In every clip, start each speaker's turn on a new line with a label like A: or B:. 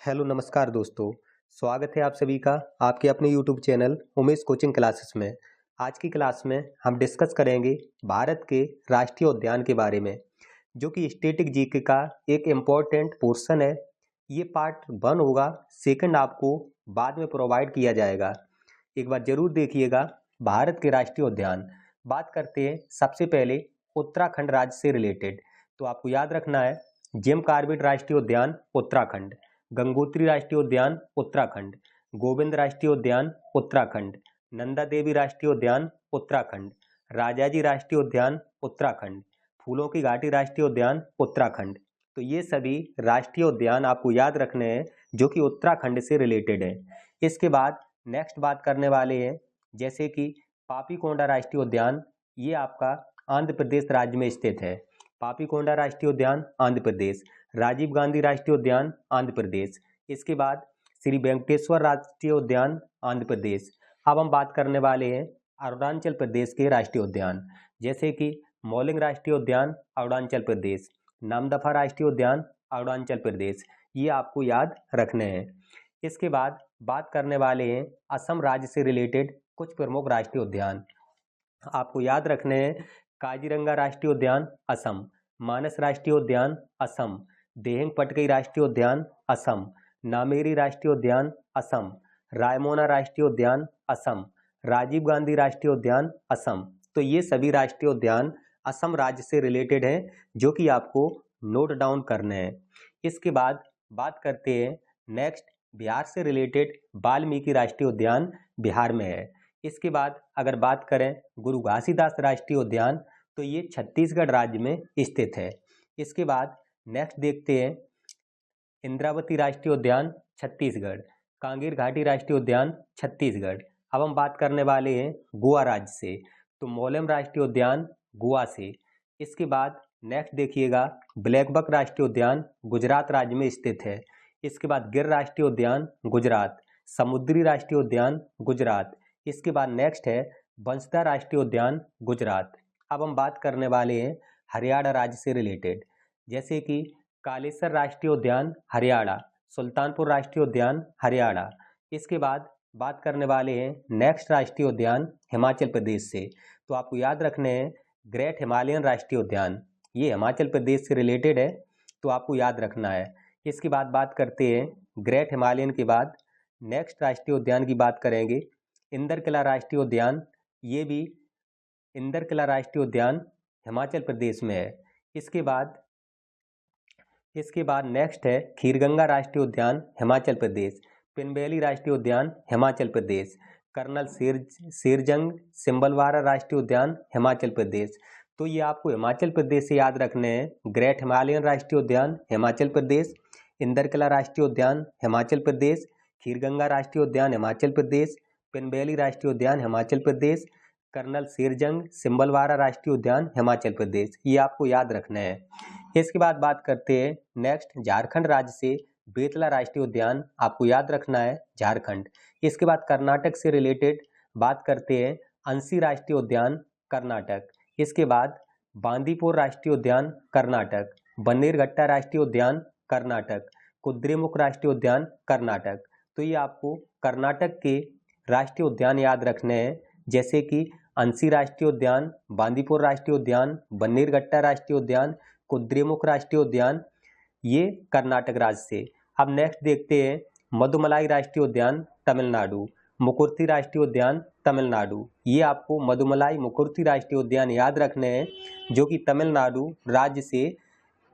A: Hello नमस्कार दोस्तों। स्वागत है आप सभी का आपके अपने YouTube channel Umesh coaching classes में। आज की क्लास में हम डिस्कस करेंगे भारत के राष्ट्रीय उद्यान के बारे में, जो कि स्टैटिक जीके का एक इम्पोर्टेंट पोर्शन है। ये पार्ट 1 होगा, सेकंड आपको बाद में प्रोवाइड किया जाएगा। एक बार जरूर देखिएगा। भारत के राष्ट्रीय उद्यान बात करते हैं। सबसे पहले उत्तराखंड राज्य से रिलेटेड, तो आपको याद रखना है जिम कॉर्बेट राष्ट्रीय उद्यान उत्तराखंड, गंगोत्री राष्ट्रीय उद्यान उत्तराखंड, गोविंद राष्ट्रीय उद्यान उत्तराखंड, नंदा देवी राष्ट्रीय उद्यान उत्तराखंड, राजाजी राष्ट्रीय उद्यान उत्तराखंड, फूलों की घाटी राष्ट्रीय उद्यान उत्तराखंड। तो ये सभी राष्ट्रीय उद्यान आपको याद रखने हैं जो कि उत्तराखंड से रिलेटेड है। इसके बाद नेक्स्ट बात करने वाले हैं जैसे कि पापीकोंडा राष्ट्रीय उद्यान। ये आपका आंध्र प्रदेश राज्य में स्थित है। पापीकोंडा राष्ट्रीय उद्यान आंध्र प्रदेश, राजीव गांधी राष्ट्रीय उद्यान आंध्र प्रदेश। इसके बाद श्री वेंकटेश्वर राष्ट्रीय उद्यान आंध्र प्रदेश। अब हम बात करने वाले हैं अरुणाचल प्रदेश के राष्ट्रीय उद्यान, जैसे कि मौलिंग राष्ट्रीय उद्यान अरुणाचल प्रदेश, नामदफा राष्ट्रीय उद्यान अरुणाचल प्रदेश। ये आपको याद रखने हैं। इसके बाद बात करने वाले हैं असम राज्य से रिलेटेड कुछ प्रमुख राष्ट्रीय उद्यान। आपको याद रखने हैं काजीरंगा राष्ट्रीय उद्यान असम, मानस राष्ट्रीय उद्यान असम, देहिंग पटकई राष्ट्रीय उद्यान असम, नामेरी राष्ट्रीय उद्यान असम, रायमोना राष्ट्रीय उद्यान असम, राजीव गांधी राष्ट्रीय उद्यान असम। तो ये सभी राष्ट्रीय उद्यान असम राज्य से रिलेटेड हैं, जो कि आपको नोट डाउन करने हैं। इसके बाद बात करते हैं नेक्स्ट बिहार से रिलेटेड वाल्मीकि राष्ट्रीय उद्यान बिहार में है। इसके बाद अगर बात करें गुरु घासीदास राष्ट्रीय उद्यान, तो ये छत्तीसगढ़ राज्य में स्थित है। इसके बाद नेक्स्ट देखते हैं इंद्रावती राष्ट्रीय उद्यान छत्तीसगढ़, कांगेर घाटी राष्ट्रीय उद्यान छत्तीसगढ़। अब हम बात करने वाले हैं गोवा राज्य से, तो मोलेम राष्ट्रीय उद्यान गोवा से। इसके बाद नेक्स्ट देखिएगा ब्लैकबक राष्ट्रीय उद्यान गुजरात राज्य में स्थित है। इसके बाद गिर राष्ट्रीय उद्यान गुजरात, समुद्री राष्ट्रीय उद्यान गुजरात। इसके बाद नेक्स्ट है बंसदा राष्ट्रीय उद्यान गुजरात। अब हम बात करने वाले हैं हरियाणा राज्य से रिलेटेड, जैसे कि कालेसर राष्ट्रीय उद्यान हरियाणा, सुल्तानपुर राष्ट्रीय उद्यान हरियाणा। इसके बाद बात करने वाले हैं नेक्स्ट राष्ट्रीय उद्यान हिमाचल प्रदेश से, तो आपको याद रखने हैं ग्रेट हिमालयन राष्ट्रीय उद्यान। ये हिमाचल प्रदेश से रिलेटेड है, तो आपको याद रखना है। इसके बाद बात करते हैं ग्रेट हिमालयन के बाद नेक्स्ट राष्ट्रीय उद्यान की बात करेंगे इंदरकिला राष्ट्रीय उद्यान। ये भी इंदरकिला राष्ट्रीय उद्यान हिमाचल प्रदेश में है। इसके बाद नेक्स्ट है खीरगंगा राष्ट्रीय उद्यान हिमाचल प्रदेश, पिनबेली राष्ट्रीय उद्यान हिमाचल प्रदेश, कर्नल शेरजंग सिम्बलवारा राष्ट्रीय उद्यान हिमाचल प्रदेश। तो ये आपको हिमाचल प्रदेश से याद रखने हैं ग्रेट हिमालयन राष्ट्रीय उद्यान हिमाचल प्रदेश, इंदरकिला राष्ट्रीय उद्यान हिमाचल प्रदेश, खीरगंगा राष्ट्रीय उद्यान हिमाचल प्रदेश, पिनबेली राष्ट्रीय उद्यान हिमाचल प्रदेश, कर्नल शेरजंग सिम्बलवारा राष्ट्रीय उद्यान हिमाचल प्रदेश। ये आपको याद रखना है। इसके बाद बात करते हैं नेक्स्ट झारखंड राज्य से बेतला राष्ट्रीय उद्यान। आपको याद रखना है झारखंड। इसके बाद कर्नाटक से रिलेटेड बात करते हैं अंसी राष्ट्रीय उद्यान कर्नाटक। इसके बाद बांदीपुर राष्ट्रीय उद्यान कर्नाटक, बन्नेरघट्टा राष्ट्रीय उद्यान कर्नाटक, कुद्रेमुख राष्ट्रीय उद्यान कर्नाटक। तो ये आपको कर्नाटक के राष्ट्रीय उद्यान याद रखने हैं, जैसे कि अंसी राष्ट्रीय उद्यान, बांदीपुर राष्ट्रीय उद्यान, बन्नेरघट्टा राष्ट्रीय उद्यान, कुद्रेमुख राष्ट्रीय उद्यान। ये कर्नाटक राज्य से। अब नेक्स्ट देखते हैं मधुमलाई राष्ट्रीय उद्यान तमिलनाडु, मुकुर्ती राष्ट्रीय उद्यान तमिलनाडु। ये आपको मधुमलाई मुकुर्ती राष्ट्रीय उद्यान याद रखने हैं, जो कि तमिलनाडु राज्य से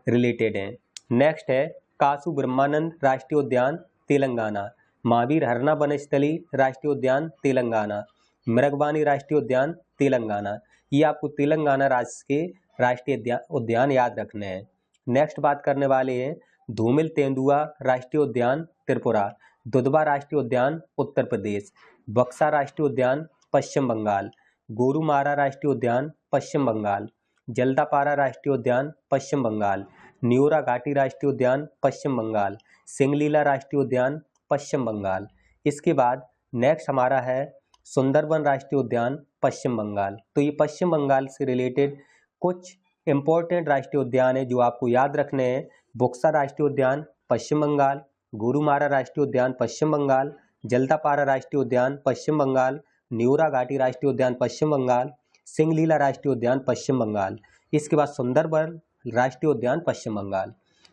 A: रिलेटेड हैं। नेक्स्ट है कासु ब्रह्मानंद राष्ट्रीय उद्यान तेलंगाना, महावीर हरना वनस्थली राष्ट्रीय उद्यान तेलंगाना, मृगवानी राष्ट्रीय उद्यान तेलंगाना। ये आपको तेलंगाना राज्य के राष्ट्रीय उद्यान याद रखने हैं। नेक्स्ट बात करने वाले हैं धूमिल तेंदुआ राष्ट्रीय उद्यान त्रिपुरा, दुधवा राष्ट्रीय उद्यान उत्तर प्रदेश, बक्सा राष्ट्रीय उद्यान पश्चिम बंगाल, गोरुमारा राष्ट्रीय उद्यान पश्चिम बंगाल, जल्दापारा राष्ट्रीय उद्यान पश्चिम बंगाल, न्यूरा घाटी राष्ट्रीय उद्यान पश्चिम बंगाल, सिंगलीला राष्ट्रीय उद्यान पश्चिम बंगाल। इसके बाद नेक्स्ट हमारा है सुंदरबन राष्ट्रीय उद्यान पश्चिम बंगाल। तो ये पश्चिम बंगाल से रिलेटेड कुछ इंपॉर्टेंट राष्ट्रीय उद्यान है जो आपको याद रखने हैं। बुक्सा राष्ट्रीय उद्यान पश्चिम बंगाल, गोरुमारा राष्ट्रीय उद्यान पश्चिम बंगाल, जलदापारा राष्ट्रीय उद्यान पश्चिम बंगाल, न्यूरा घाटी राष्ट्रीय उद्यान पश्चिम बंगाल, सिंगलीला राष्ट्रीय उद्यान पश्चिम बंगाल। इसके बाद सुंदरबन राष्ट्रीय उद्यान पश्चिम बंगाल।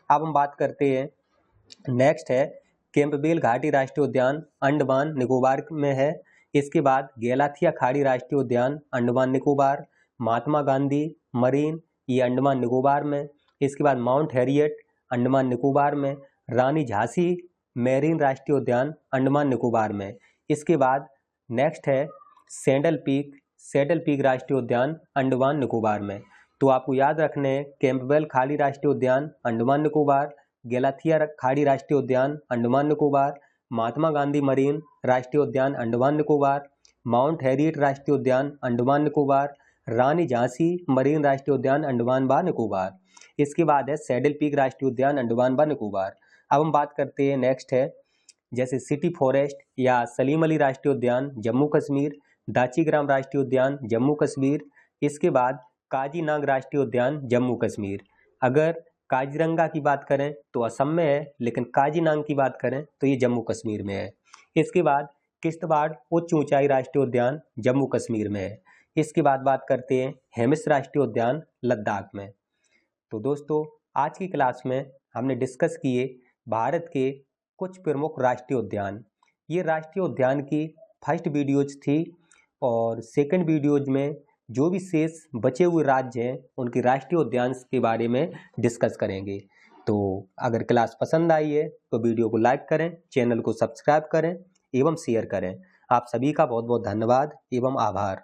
A: अब हम बात करते हैं, नेक्स्ट है कैंपबेल घाटी राष्ट्रीय उद्यान अंडमान निकोबार में है। इसके बाद गेलाथिया खाड़ी राष्ट्रीय उद्यान अंडमान निकोबार, महात्मा गांधी मरीन ये अंडमान निकोबार में। इसके बाद माउंट हैरियट अंडमान निकोबार में, रानी झांसी मैरीन राष्ट्रीय उद्यान अंडमान निकोबार में। इसके बाद नेक्स्ट है सैडल पीक राष्ट्रीय उद्यान अंडमान निकोबार में। तो आपको याद रखने हैं कैंपबेल खाड़ी राष्ट्रीय उद्यान अंडमान निकोबार, गेलाथिया खाड़ी राष्ट्रीय उद्यान अंडमान निकोबार, महात्मा गांधी मरीन राष्ट्रीय उद्यान अंडमान निकोबार, माउंट हैरियट राष्ट्रीय उद्यान अंडमान निकोबार, रानी झांसी मरीन राष्ट्रीय उद्यान अंडमान व निकोबार। इसके बाद है सैडल पीक राष्ट्रीय उद्यान अंडमान व निकोबार। अब हम बात करते हैं, नेक्स्ट है जैसे सिटी फॉरेस्ट या सलीम अली राष्ट्रीय उद्यान जम्मू कश्मीर, दाचीग्राम राष्ट्रीय उद्यान जम्मू कश्मीर। इसके बाद काजीनांग राष्ट्रीय उद्यान जम्मू कश्मीर। अगर काजीरंगा की बात करें तो असम में है, लेकिन काजीनांग की बात करें तो ये जम्मू कश्मीर में है। इसके बाद किश्तवाड़ उच्च ऊंचाई राष्ट्रीय उद्यान जम्मू कश्मीर में है। इसके बाद बात करते हैं हेमिस राष्ट्रीय उद्यान लद्दाख में। तो दोस्तों आज की क्लास में हमने डिस्कस किए भारत के कुछ प्रमुख राष्ट्रीय उद्यान। ये राष्ट्रीय उद्यान की फर्स्ट वीडियोज थी और सेकंड वीडियोज में जो भी शेष बचे हुए राज्य हैं उनके राष्ट्रीय उद्यान के बारे में डिस्कस करेंगे। तो अगर क्लास पसंद आई है तो वीडियो को लाइक करें, चैनल को सब्सक्राइब करें एवं शेयर करें। आप सभी का बहुत बहुत धन्यवाद एवं आभार।